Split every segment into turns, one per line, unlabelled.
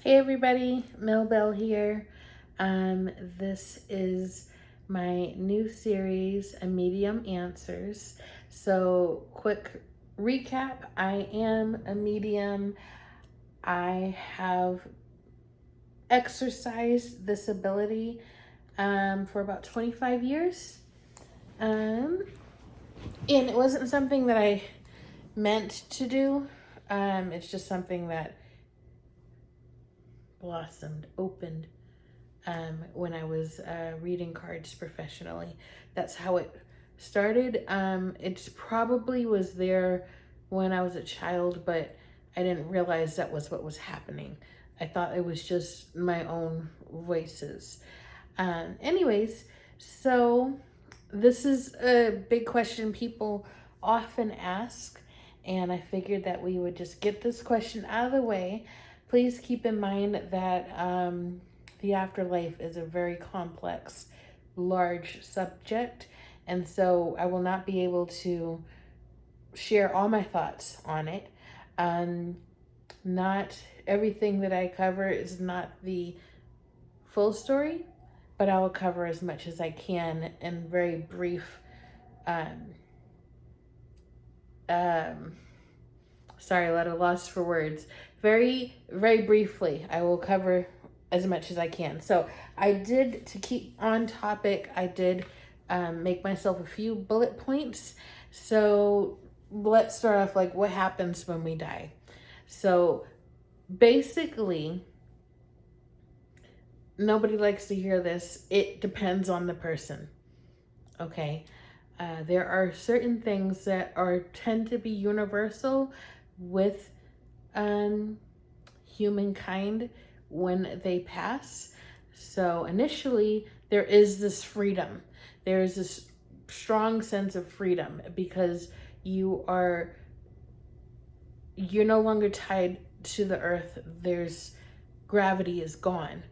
Hey everybody, Mel Bell here. This is my new series, A Medium Answers. So, quick recap, I am a medium. I have exercised this ability for about 25 years. And it wasn't something that I meant to do. It's just something that blossomed, opened when I was reading cards professionally. That's how it started. It probably was there when I was a child, but I didn't realize that was what was happening. I thought it was just my own voices. Anyways, so this is a big question people often ask, and I figured that we would just get this question out of the way. Please keep in mind that the afterlife is a very complex, large subject, and so I will not be able to share all my thoughts on it. Not everything that I cover is not the full story, but I will cover as much as I can in very brief. Um, um, Sorry, a lot of loss for words. Very briefly, I will cover as much as I can. So I did, to keep on topic, I did make myself a few bullet points. So let's start off like what happens when we die. So basically, nobody likes to hear this. It depends on the person. Okay. There are certain things that tend to be universal with humankind when they pass. So initially, there is this freedom. There is this strong sense of freedom because you're no longer tied to the earth. There's gravity is gone,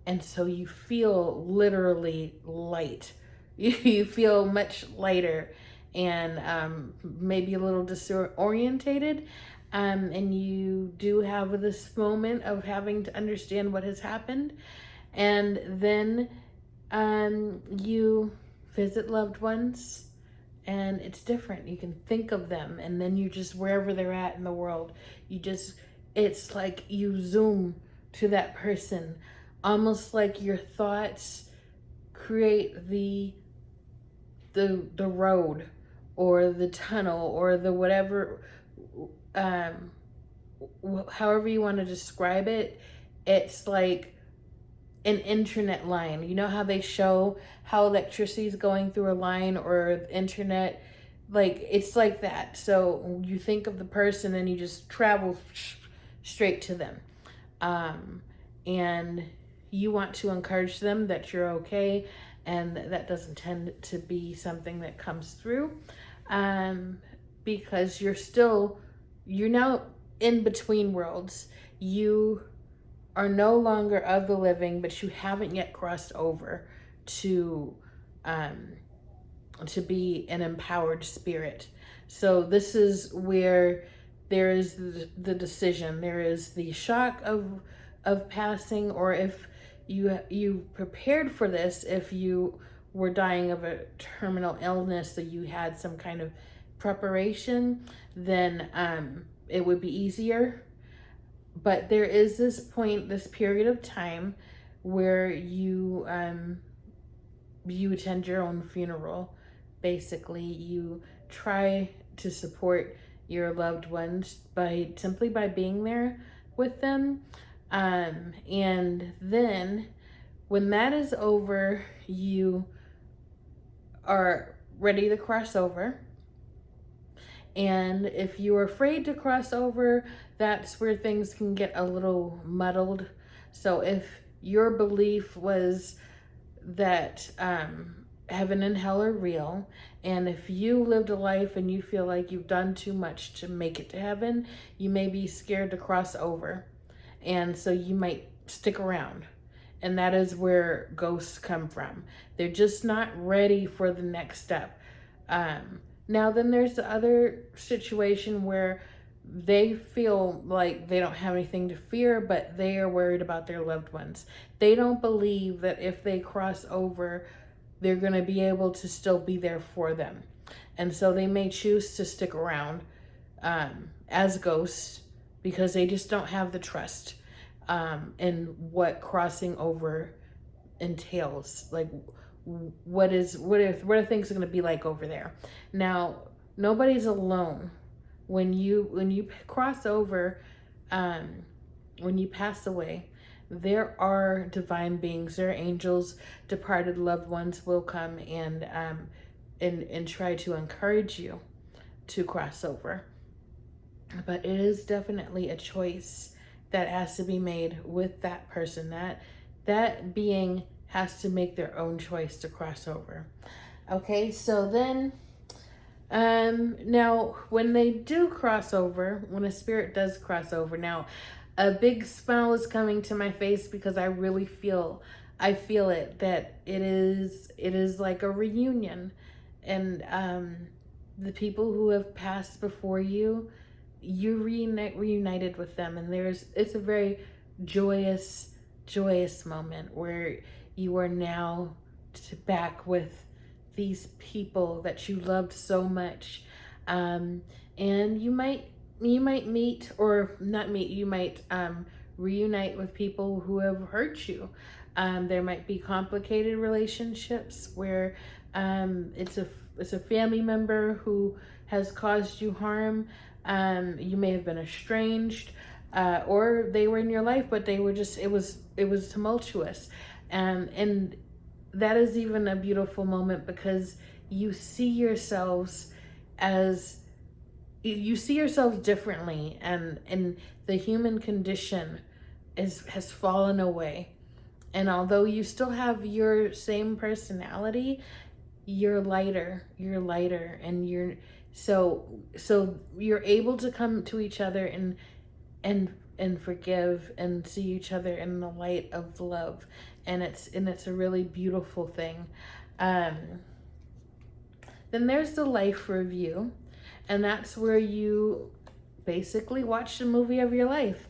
and so you feel literally light. You feel much lighter and maybe a little disorientated. And you do have this moment of having to understand what has happened. And then you visit loved ones, and it's different. You can think of them, and then you just, wherever they're at in the world, it's like you zoom to that person, almost like your thoughts create the road or the tunnel or the whatever, however you want to describe it. It's like an internet line. You know how they show how electricity is going through a line or the internet? Like, it's like that. So you think of the person and you just travel straight to them. And you want to encourage them that you're okay, and that doesn't tend to be something that comes through, because you're now in between worlds. You are no longer of the living, but you haven't yet crossed over to be an empowered spirit. So this is where there is the decision. There is the shock of passing, or if you prepared for this, if you were dying of a terminal illness, so you had some kind of preparation, then it would be easier. But there is this point, this period of time where you attend your own funeral. Basically, you try to support your loved ones simply by being there with them. And then when that is over, you are ready to cross over. And if you're afraid to cross over, that's where things can get a little muddled. So if your belief was that heaven and hell are real, and if you lived a life and you feel like you've done too much to make it to heaven, you may be scared to cross over. And so you might stick around. And that is where ghosts come from. They're just not ready for the next step. Now, then there's the other situation where they feel like they don't have anything to fear, but they are worried about their loved ones. They don't believe that if they cross over, they're going to be able to still be there for them. And so they may choose to stick around as ghosts because they just don't have the trust in what crossing over entails. Like, what are things going to be like over there? Now, nobody's alone when you cross over, when you pass away. There are divine beings, there are angels, departed loved ones will come and try to encourage you to cross over. But it is definitely a choice that has to be made with that person. That being has to make their own choice to cross over. Okay, so then now when they do cross over, when a spirit does cross over, now a big smile is coming to my face because I really feel it, that it is like a reunion. And the people who have passed before you, you're reunited with them, and it's a very joyous moment where you are now back with these people that you loved so much. And you might meet, or not meet, you might reunite with people who have hurt you. There might be complicated relationships where it's a family member who has caused you harm. You may have been estranged, or they were in your life, but they were just, it was tumultuous. And that is even a beautiful moment because you see yourselves differently, and the human condition has fallen away. And although you still have your same personality, you're lighter, and so you're able to come to each other and forgive and see each other in the light of love. And it's a really beautiful thing. Then there's the life review, and that's where you basically watch the movie of your life.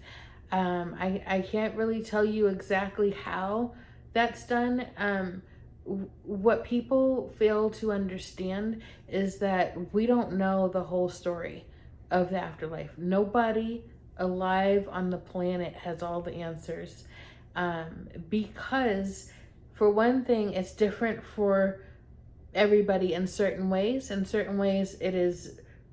I can't really tell you exactly how that's done. What people fail to understand is that we don't know the whole story of the afterlife. Nobody alive on the planet has all the answers. Because for one thing, it's different for everybody in certain ways. In certain ways,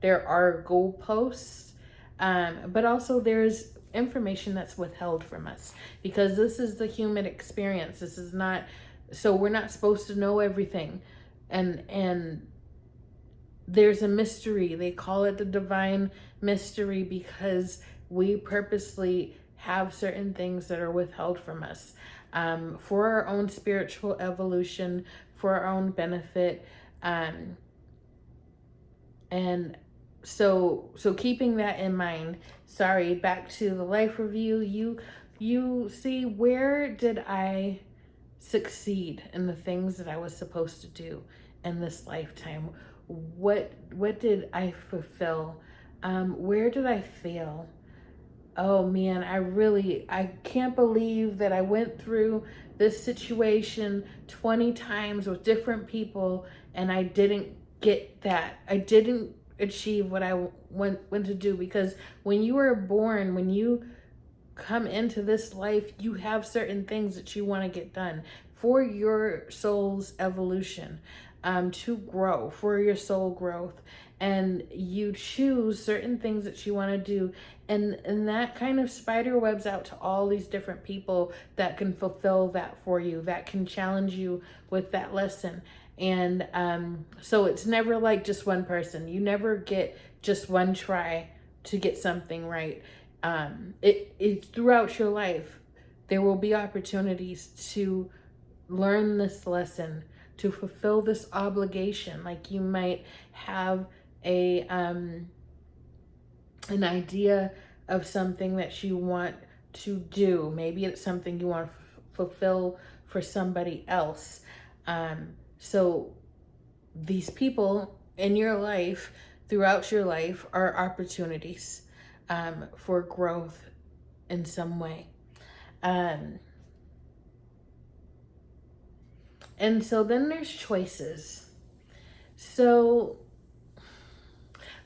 there are goalposts, but also there's information that's withheld from us because this is the human experience. This is not, so we're not supposed to know everything, and there's a mystery. They call it the divine mystery because we purposely have certain things that are withheld from us, for our own spiritual evolution, for our own benefit. And so keeping that in mind, sorry, back to the life review, you see, where did I succeed in the things that I was supposed to do in this lifetime? What did I fulfill? Where did I fail? Oh man, I can't believe that I went through this situation 20 times with different people and I didn't get that. I didn't achieve what I went to do, because when you are born, when you come into this life, you have certain things that you want to get done for your soul's evolution, to grow, for your soul growth. And you choose certain things that you want to do, and that kind of spider webs out to all these different people that can fulfill that for you, that can challenge you with that lesson. And so it's never like just one person. You never get just one try to get something right. It's throughout your life, there will be opportunities to learn this lesson, to fulfill this obligation. Like you might have an idea of something that you want to do. Maybe it's something you want to fulfill for somebody else. So these people in your life, throughout your life, are opportunities. for growth in some way. And so then there's choices. So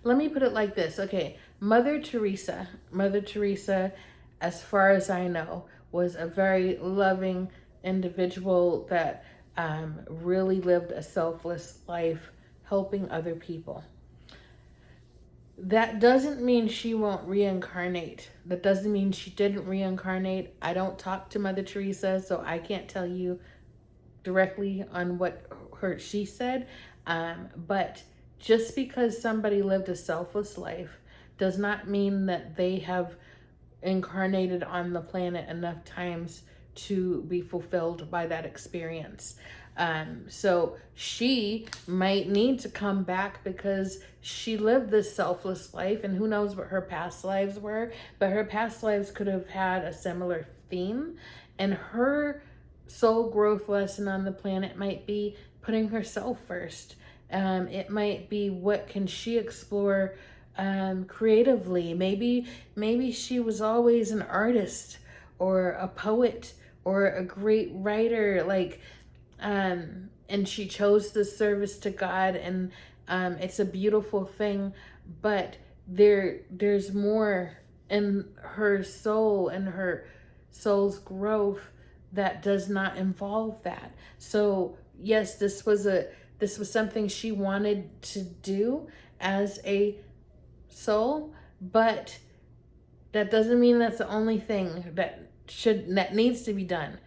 let me put it like this. Okay, Mother Teresa, as far as I know, was a very loving individual that really lived a selfless life, helping other people. That doesn't mean she won't reincarnate. That doesn't mean she didn't reincarnate. I don't talk to Mother Teresa, so I can't tell you directly on what she said. But just because somebody lived a selfless life does not mean that they have incarnated on the planet enough times to be fulfilled by that experience. So she might need to come back because she lived this selfless life, and who knows what her past lives were, but her past lives could have had a similar theme, and her soul growth lesson on the planet might be putting herself first. It might be, what can she explore creatively? Maybe she was always an artist or a poet or a great writer, and she chose the service to God, and it's a beautiful thing, but there's more in her soul and her soul's growth that does not involve that. So yes, this was something she wanted to do as a soul, but that doesn't mean that's the only thing that needs to be done.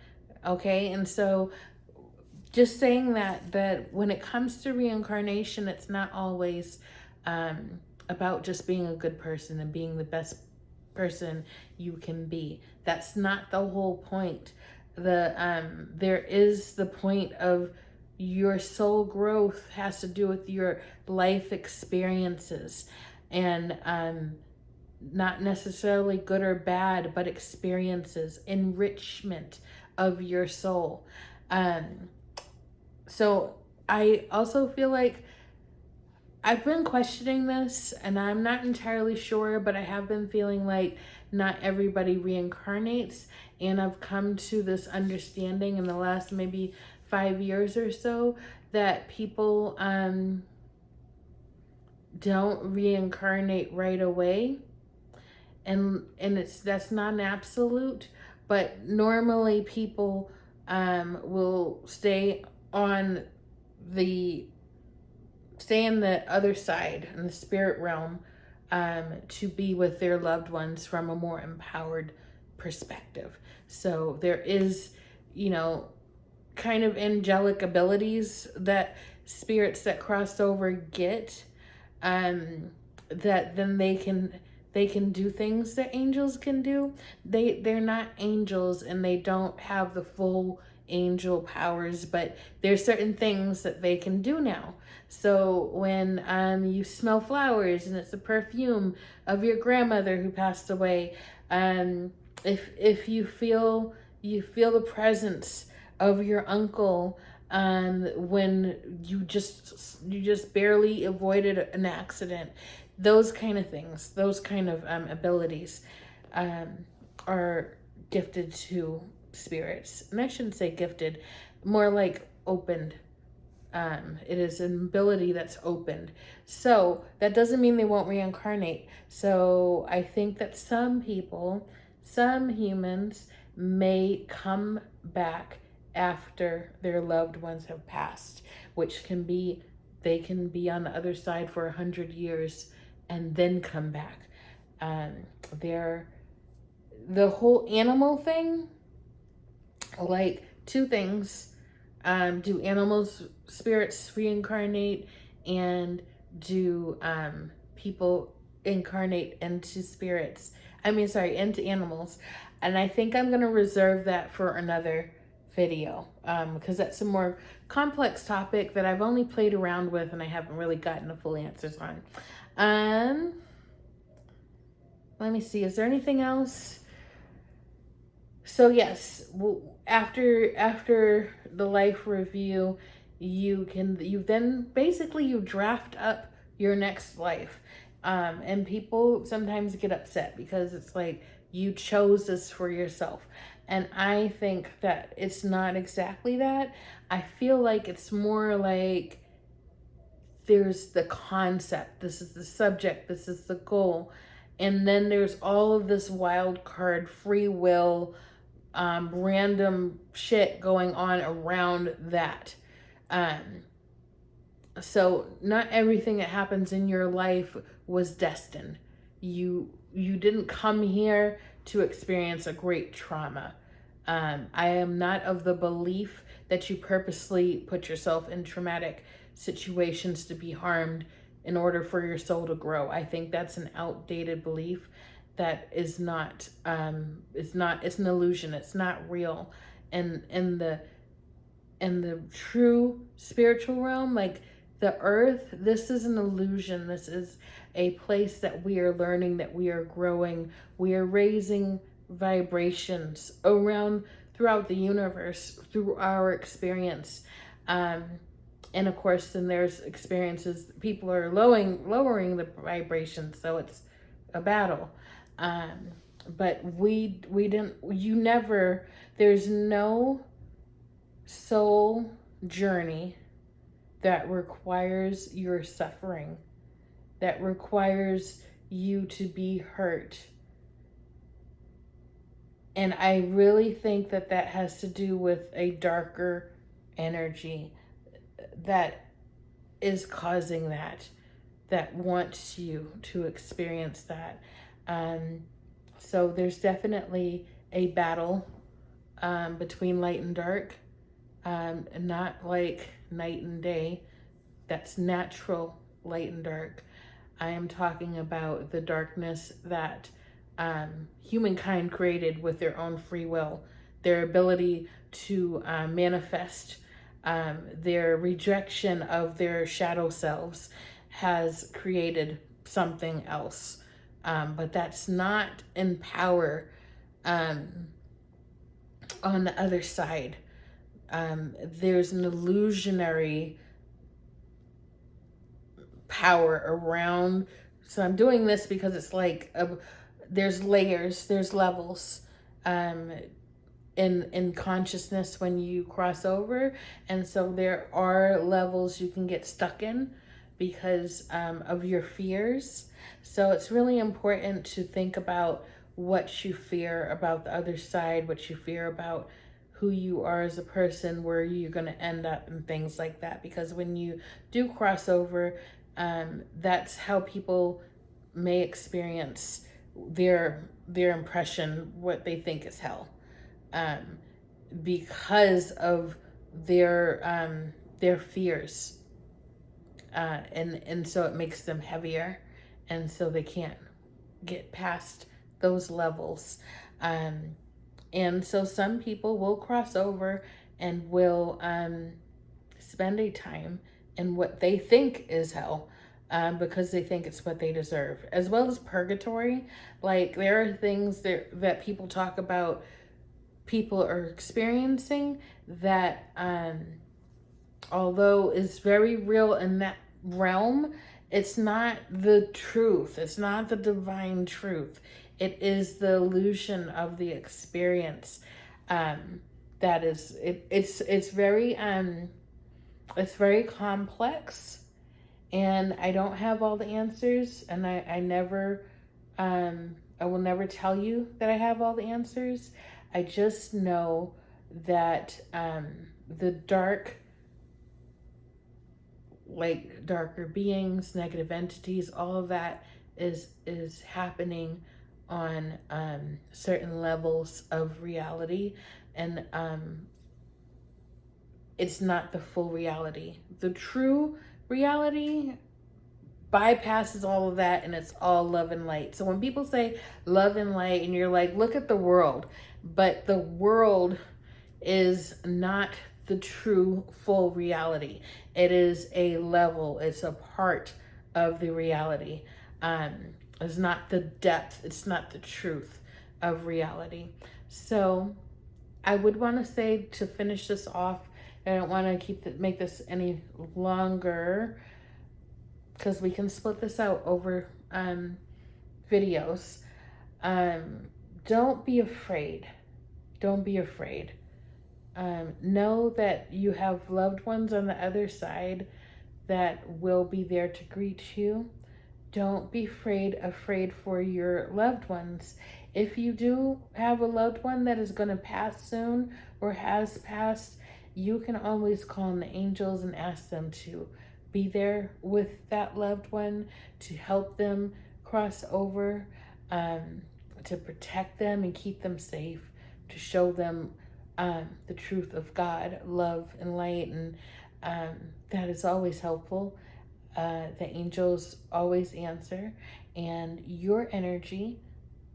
Okay? And so just saying that when it comes to reincarnation, it's not always about just being a good person and being the best person you can be. That's not the whole point. There is the point of your soul growth has to do with your life experiences, and not necessarily good or bad, but experiences, enrichment of your soul. So I also feel like I've been questioning this, and I'm not entirely sure, but I have been feeling like not everybody reincarnates, and I've come to this understanding in the last maybe 5 years or so that people don't reincarnate right away, and that's not an absolute, but normally people will stay in the other side, in the spirit realm, to be with their loved ones from a more empowered perspective. So there is, kind of angelic abilities that spirits that cross over get, that then they can do things that angels can do. They're not angels, and they don't have the full angel powers, but there's certain things that they can do now. So when you smell flowers and it's the perfume of your grandmother who passed away, if you feel the presence of your uncle, when you just barely avoided an accident, those kind of things, those kind of abilities are gifted to spirits. And I shouldn't say gifted, more like opened. It is an ability that's opened. So that doesn't mean they won't reincarnate. So I think that some humans may come back after their loved ones have passed, which can be, they can be on the other side for 100 years and then come back. The whole animal thing, like two things. Do animals, spirits reincarnate, and do people incarnate into spirits? Into animals. And I think I'm going to reserve that for another video, because that's a more complex topic that I've only played around with and I haven't really gotten the full answers on. Let me see, is there anything else? So yes, after the life review, you then basically you draft up your next life. And people sometimes get upset because it's like, you chose this for yourself. And I think that it's not exactly that. I feel like it's more like there's the concept, this is the subject, this is the goal. And then there's all of this wild card, free will, random shit going on around that. Um, so not everything that happens in your life was destined. You didn't come here to experience a great trauma. I am not of the belief that you purposely put yourself in traumatic situations to be harmed in order for your soul to grow. I think that's an outdated belief that is not it's an illusion. It's not real. And in the true spiritual realm, like the earth, this is an illusion. This is a place that we are learning, that we are growing. We are raising vibrations around throughout the universe through our experience. And of course, then there's experiences, people are lowering the vibrations, so it's a battle. But there's no soul journey that requires your suffering, that requires you to be hurt. And I really think that that has to do with a darker energy that is causing that wants you to experience that. So there's definitely a battle between light and dark. Not like night and day. That's natural light and dark. I am talking about the darkness that humankind created with their own free will, their ability to manifest, their rejection of their shadow selves has created something else. But that's not in power on the other side. There's an illusionary power around. So I'm doing this because it's like there's layers, there's levels in consciousness when you cross over. And so there are levels you can get stuck in because of your fears. So it's really important to think about what you fear about the other side, what you fear about who you are as a person, where you're going to end up, and things like that. Because when you do cross over, that's how people may experience their impression, what they think is hell, because of their fears, and so it makes them heavier, and so they can't get past those levels. And so some people will cross over and will spend a time in what they think is hell, because they think it's what they deserve, as well as purgatory. Like, there are things that people talk about, people are experiencing that, although is very real in that realm, it's not the truth. It's not the divine truth. It is the illusion of the experience. That is, it's very complex, and I don't have all the answers, and I will never tell you that I have all the answers. I just know that the darker beings, negative entities, all of that is happening on certain levels of reality, and it's not the full reality. The true reality bypasses all of that, and it's all love and light. So when people say love and light, and you're like, look at the world, but the world is not the true full reality. It is a level, it's a part of the reality. It's not the depth, it's not the truth of reality. So I would want to say, to finish this off, I don't want to make this any longer, because we can split this out over videos. Don't be afraid. Don't be afraid. Know that you have loved ones on the other side that will be there to greet you. Don't be afraid for your loved ones. If you do have a loved one that is going to pass soon or has passed, you can always call on the angels and ask them to be there with that loved one, to help them cross over, to protect them and keep them safe, to show them the truth of God, love and light, and that is always helpful. The angels always answer, and your energy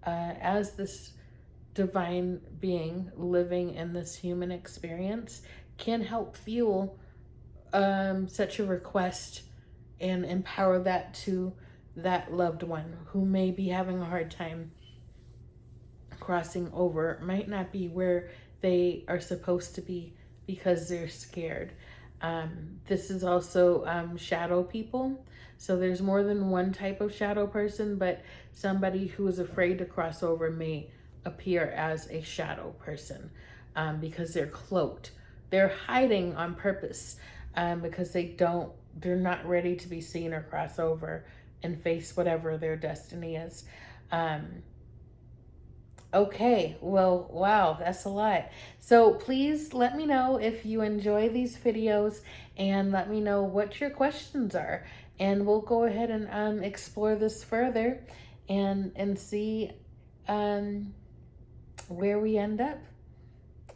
as this divine being living in this human experience can help fuel such a request and empower that to that loved one who may be having a hard time crossing over, might not be where they are supposed to be because they're scared. This is also shadow people. So there's more than one type of shadow person, but somebody who is afraid to cross over may appear as a shadow person because they're cloaked. They're hiding on purpose because they're not ready to be seen or cross over and face whatever their destiny is. Okay, well, wow, that's a lot. So please let me know if you enjoy these videos and let me know what your questions are. And we'll go ahead and explore this further and see where we end up.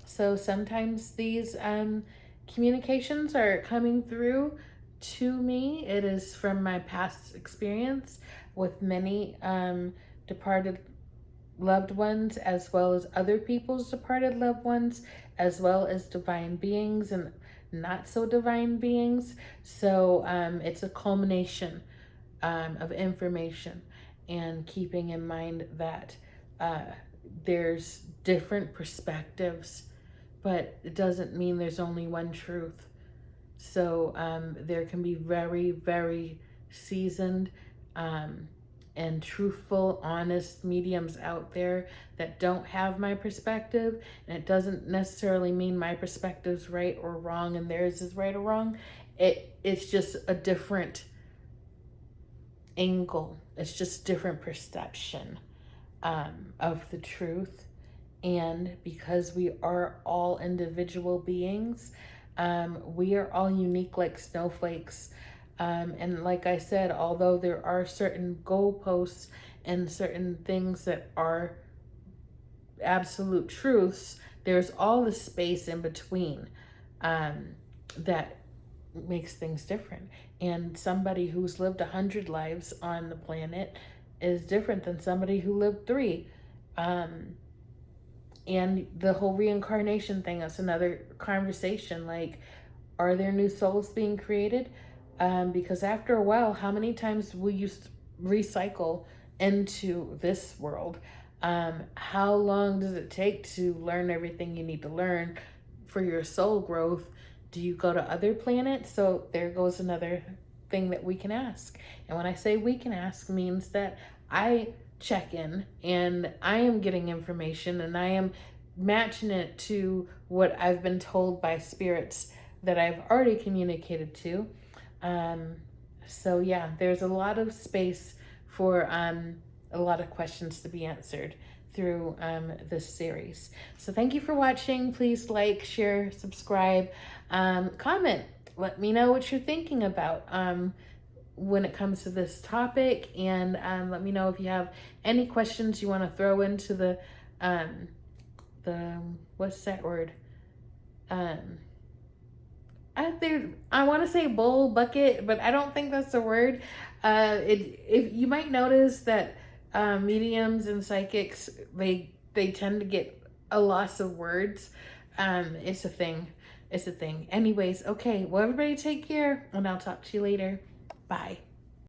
So sometimes these communications are coming through to me. It is from my past experience with many departed loved ones, as well as other people's departed loved ones, as well as divine beings and not so divine beings. So it's a culmination of information, and keeping in mind that there's different perspectives, but it doesn't mean there's only one truth. So there can be very, very seasoned and truthful, honest mediums out there that don't have my perspective. And it doesn't necessarily mean my perspective's right or wrong and theirs is right or wrong. It's just a different angle. It's just different perception of the truth. And because we are all individual beings, we are all unique like snowflakes. And like I said, although there are certain goalposts and certain things that are absolute truths, there's all the space in between that makes things different. And somebody who's lived 100 lives on the planet is different than somebody who lived 3. And the whole reincarnation thing, that's another conversation. Like, are there new souls being created? Because after a while, how many times will you recycle into this world? How long does it take to learn everything you need to learn for your soul growth? Do you go to other planets? So there goes another thing that we can ask. And when I say we can ask, means that I check in and I am getting information and I am matching it to what I've been told by spirits that I've already communicated to. So yeah, there's a lot of space for a lot of questions to be answered through this series. So thank you for watching. Please like, share, subscribe, comment. Let me know what you're thinking about when it comes to this topic, and let me know if you have any questions you want to throw into the what's that word? I want to say bowl, bucket, but I don't think that's the word. If you might notice that mediums and psychics, they tend to get a loss of words. It's a thing. It's a thing. Anyways, okay. Well, everybody take care, and I'll talk to you later. Bye.